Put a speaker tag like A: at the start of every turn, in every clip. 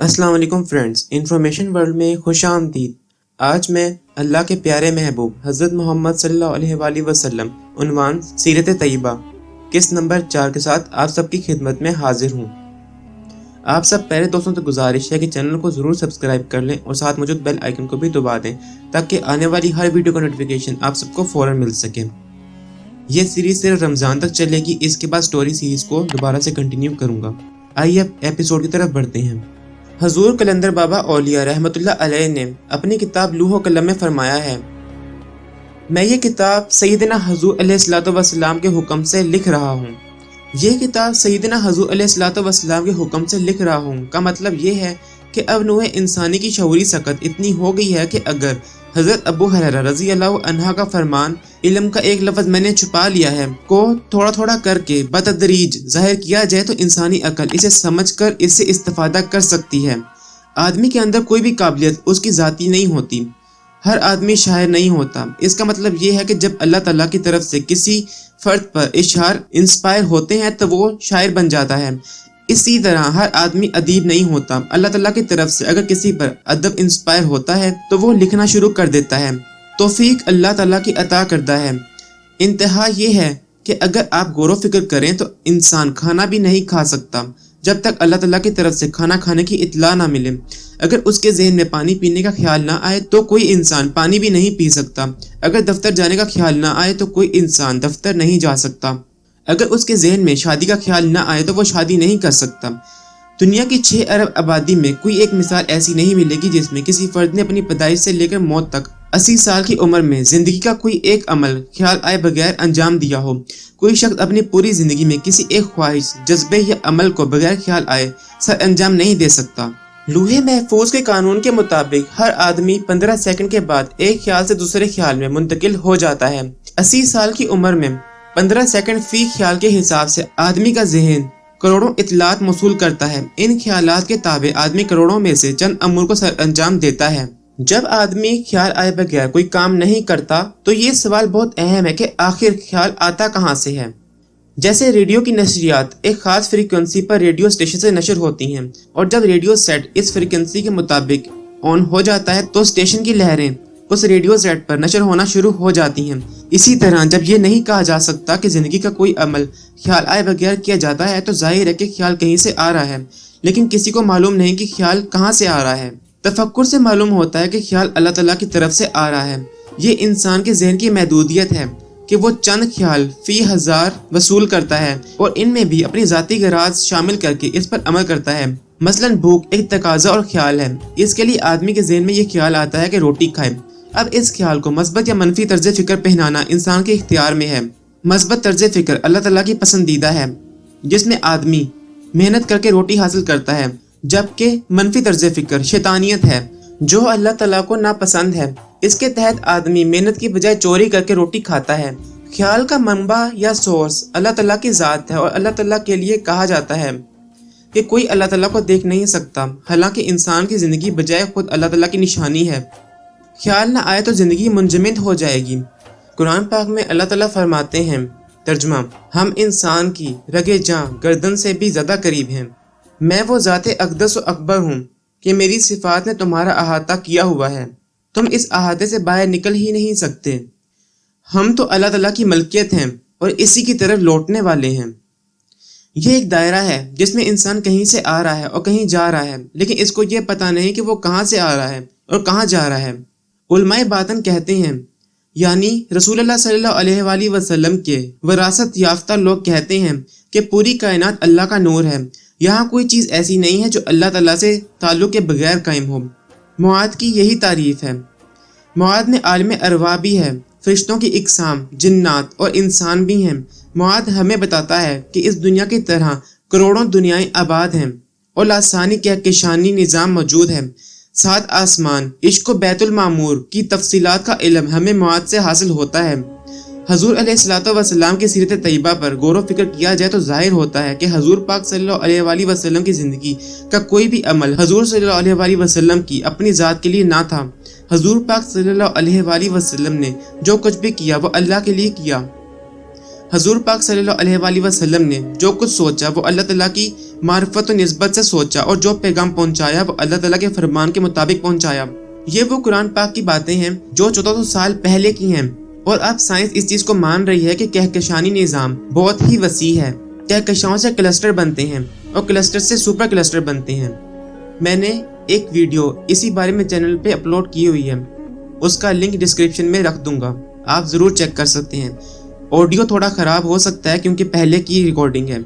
A: السلام علیکم friends, information world میں خوش آمدید۔ آج میں اللہ کے پیارے محبوب حضرت محمد صلی اللہ علیہ وآلہ وسلم عنوان سیرت طیبہ قسط نمبر 4 کے ساتھ آپ سب کی خدمت میں حاضر ہوں۔ آپ سب پیارے دوستوں سے گزارش ہے کہ چینل کو ضرور سبسکرائب کر لیں اور ساتھ موجود بیل آئیکن کو بھی دبا دیں تاکہ آنے والی ہر ویڈیو کا نوٹیفیکیشن آپ سب کو فوراً مل سکے۔ یہ سیریز صرف رمضان تک چلے گی، اس کے بعد سٹوری سیریز کو دوبارہ سے کنٹینیو کروں گا۔ آئیے اب ایپیسوڈ کی طرف بڑھتے ہیں۔ حضور قلندر بابا اولیاء رحمۃ اللہ علیہ نے اپنی کتاب لوح و قلم میں فرمایا ہے، میں یہ کتاب سیدنا حضور علیہ الصلوۃ والسلام کے حکم سے لکھ رہا ہوں۔ یہ کتاب سیدنا حضور علیہ الصلوۃ والسلام کے حکم سے لکھ رہا ہوں کا مطلب یہ ہے کہ اب نوع انسانی کی شعوری سکت اتنی ہو گئی ہے کہ اگر حضرت ابو ہریرہ رضی اللہ عنہ کا فرمان علم کا ایک لفظ میں نے چھپا لیا ہے کو تھوڑا تھوڑا کر کے بتدریج ظاہر کیا جائے تو انسانی عقل اسے سمجھ کر اس سے استفادہ کر سکتی ہے۔ آدمی کے اندر کوئی بھی قابلیت اس کی ذاتی نہیں ہوتی، ہر آدمی شاعر نہیں ہوتا۔ اس کا مطلب یہ ہے کہ جب اللہ تعالیٰ کی طرف سے کسی فرد پر اشعار انسپائر ہوتے ہیں تو وہ شاعر بن جاتا ہے۔ اسی طرح ہر آدمی ادیب نہیں ہوتا، اللہ تعالیٰ کی طرف سے اگر کسی پر ادب انسپائر ہوتا ہے تو وہ لکھنا شروع کر دیتا ہے۔ توفیق اللہ تعالیٰ کی عطا کردہ ہے۔ انتہا یہ ہے کہ اگر آپ غور و فکر کریں تو انسان کھانا بھی نہیں کھا سکتا جب تک اللہ تعالیٰ کی طرف سے کھانا کھانے کی اطلاع نہ ملے۔ اگر اس کے ذہن میں پانی پینے کا خیال نہ آئے تو کوئی انسان پانی بھی نہیں پی سکتا۔ اگر دفتر جانے کا خیال نہ آئے تو کوئی انسان دفتر نہیں جا سکتا۔ اگر اس کے ذہن میں شادی کا خیال نہ آئے تو وہ شادی نہیں کر سکتا۔ دنیا کی 6 ارب آبادی میں کوئی ایک مثال ایسی نہیں ملے گی جس میں کسی فرد نے اپنی پیدائش سے لے کر موت تک 80 سال کی عمر میں زندگی کا کوئی ایک عمل خیال آئے بغیر انجام دیا ہو۔ کوئی شخص اپنی پوری زندگی میں کسی ایک خواہش، جذبے یا عمل کو بغیر خیال آئے سر انجام نہیں دے سکتا۔ لوح محفوظ کے قانون کے مطابق ہر آدمی 15 سیکنڈ کے بعد ایک خیال سے دوسرے خیال میں منتقل ہو جاتا ہے۔ 80 سال کی عمر میں 15 سیکنڈ فی خیال کے حساب سے آدمی کا ذہن کروڑوں اطلاعات موصول کرتا ہے۔ ان خیالات کے تابع آدمی کروڑوں میں سے چند امور کو سر انجام دیتا ہے۔ جب آدمی خیال آئے بغیر کوئی کام نہیں کرتا تو یہ سوال بہت اہم ہے کہ آخر خیال آتا کہاں سے ہے۔ جیسے ریڈیو کی نشریات ایک خاص فریکوینسی پر ریڈیو اسٹیشن سے نشر ہوتی ہیں، اور جب ریڈیو سیٹ اس فریکوینسی کے مطابق آن ہو جاتا ہے تو اسٹیشن کی لہریں اس ریڈیو سیٹ پر نشر ہونا شروع ہو جاتی ہیں۔ اسی طرح جب یہ نہیں کہا جا سکتا کہ زندگی کا کوئی عمل خیال آئے بغیر کیا جاتا ہے تو ظاہر ہے کہ خیال کہیں سے آ رہا ہے، لیکن کسی کو معلوم نہیں کہ خیال کہاں سے آ رہا ہے۔ تفکر سے معلوم ہوتا ہے کہ خیال اللہ تعالیٰ کی طرف سے آ رہا ہے۔ یہ انسان کے ذہن کی محدودیت ہے کہ وہ چند خیال فی ہزار وصول کرتا ہے اور ان میں بھی اپنی ذاتی غراض شامل کر کے اس پر عمل کرتا ہے۔ مثلاً بھوک ایک تقاضا اور خیال ہے، اس کے لیے آدمی کے ذہن میں یہ خیال آتا ہے کہ روٹی کھائے۔ اب اس خیال کو مثبت یا منفی طرز فکر پہنانا انسان کے اختیار میں ہے۔ مثبت طرز فکر اللہ تعالیٰ کی پسندیدہ ہے، جس میں آدمی محنت کر کے روٹی حاصل کرتا ہے، جبکہ منفی طرز فکر شیطانیت ہے جو اللہ تعالیٰ کو ناپسند ہے۔ اس کے تحت آدمی محنت کی بجائے چوری کر کے روٹی کھاتا ہے۔ خیال کا منبع یا سورس اللہ تعالیٰ کی ذات ہے، اور اللہ تعالیٰ کے لیے کہا جاتا ہے کہ کوئی اللہ تعالیٰ کو دیکھ نہیں سکتا، حالانکہ انسان کی زندگی بجائے خود اللہ تعالیٰ کی نشانی ہے۔ خیال نہ آئے تو زندگی منجمد ہو جائے گی۔ قرآن پاک میں اللہ تعالیٰ فرماتے ہیں، ترجمہ: ہم انسان کی رگ جاں گردن سے بھی زیادہ قریب ہیں۔ میں وہ ذات اقدس و اکبر ہوں کہ میری صفات نے تمہارا احاطہ کیا ہوا ہے، تم اس احاطے سے باہر نکل ہی نہیں سکتے۔ ہم تو اللہ تعالیٰ کی ملکیت ہیں اور اسی کی طرف لوٹنے والے ہیں۔ یہ ایک دائرہ ہے جس میں انسان کہیں سے آ رہا ہے اور کہیں جا رہا ہے، لیکن اس کو یہ پتہ نہیں کہ وہ کہاں سے آ رہا ہے اور کہاں جا رہا ہے۔ علماء باطن کہتے ہیں، یعنی رسول اللہ صلی اللہ علیہ وآلہ وسلم کے وراثت یافتہ لوگ کہتے ہیں کہ پوری کائنات اللہ کا نور ہے، یہاں کوئی چیز ایسی نہیں ہے جو اللہ تعالیٰ سے تعلق کے بغیر قائم ہو۔ معاد کی یہی تعریف ہے۔ معاد میں عالم ارواح بھی ہے، فرشتوں کی اقسام، جنات اور انسان بھی ہیں۔ معاد ہمیں بتاتا ہے کہ اس دنیا کی طرح کروڑوں دنیائیں آباد ہیں اور لاسانی کہکشانی نظام موجود ہے۔ 7 آسمان، عشق و بیت المعمور کی تفصیلات کا علم ہمیں معاد سے حاصل ہوتا ہے۔ حضور علیہ الصلوۃ والسلام کی سیرت طیبہ پر غور و فکر کیا جائے تو ظاہر ہوتا ہے کہ حضور پاک صلی اللہ علیہ وآلہ وسلم کی زندگی کا کوئی بھی عمل حضور صلی اللہ علیہ وآلہ وسلم کی اپنی ذات کے لیے نہ تھا۔ حضور پاک صلی اللہ علیہ وآلہ وسلم نے جو کچھ بھی کیا وہ اللہ کے لیے کیا۔ حضور پاک صلی اللہ علیہ وآلہ وسلم نے جو کچھ سوچا وہ اللہ تعالیٰ کی معرفت و نسبت سے سوچا، اور جو پیغام پہنچایا وہ اللہ تعالیٰ کے فرمان کے مطابق پہنچایا۔ یہ وہ قرآن پاک کی باتیں ہیں جو 1400 سال پہلے کی ہیں، اور اب سائنس اس چیز کو مان رہی ہے کہ کہکشانی نظام بہت ہی وسیع ہے۔ کہکشاؤں سے کلسٹر بنتے ہیں اور کلسٹر سے سپر کلسٹر بنتے ہیں۔ میں نے ایک ویڈیو اسی بارے میں چینل پہ اپلوڈ کی ہوئی ہے، اس کا لنک ڈسکرپشن میں رکھ دوں گا، آپ ضرور چیک کر سکتے ہیں۔ آڈیو تھوڑا خراب ہو سکتا ہے کیونکہ پہلے کی ریکارڈنگ ہے،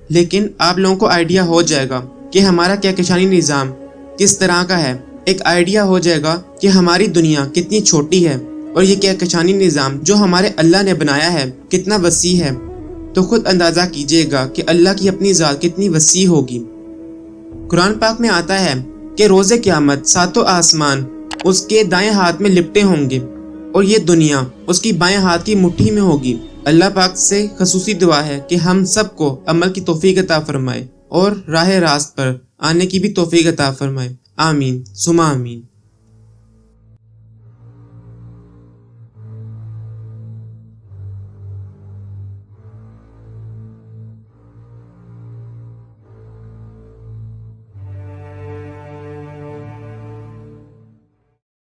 A: لیکن آپ لوگوں کو آئیڈیا ہو جائے گا کہ ہمارا کہکشانی نظام کس طرح کا ہے، ایک آئیڈیا ہو جائے گا کہ ہماری دنیا کتنی چھوٹی ہے اور یہ کہکشانی نظام جو ہمارے اللہ نے بنایا ہے کتنا وسیع ہے۔ تو خود اندازہ کیجئے گا کہ اللہ کی اپنی ذات کتنی وسیع ہوگی۔ قرآن پاک میں آتا ہے کہ روز قیامت ساتوں آسمان اس کے دائیں ہاتھ میں لپٹے ہوں گے اور یہ دنیا اس کی بائیں ہاتھ کی مٹھی میں ہوگی۔ اللہ پاک سے خصوصی دعا ہے کہ ہم سب کو عمل کی توفیق عطا فرمائے اور راہ راست پر آنے کی بھی توفیق عطا فرمائے۔ آمین ثم آمین۔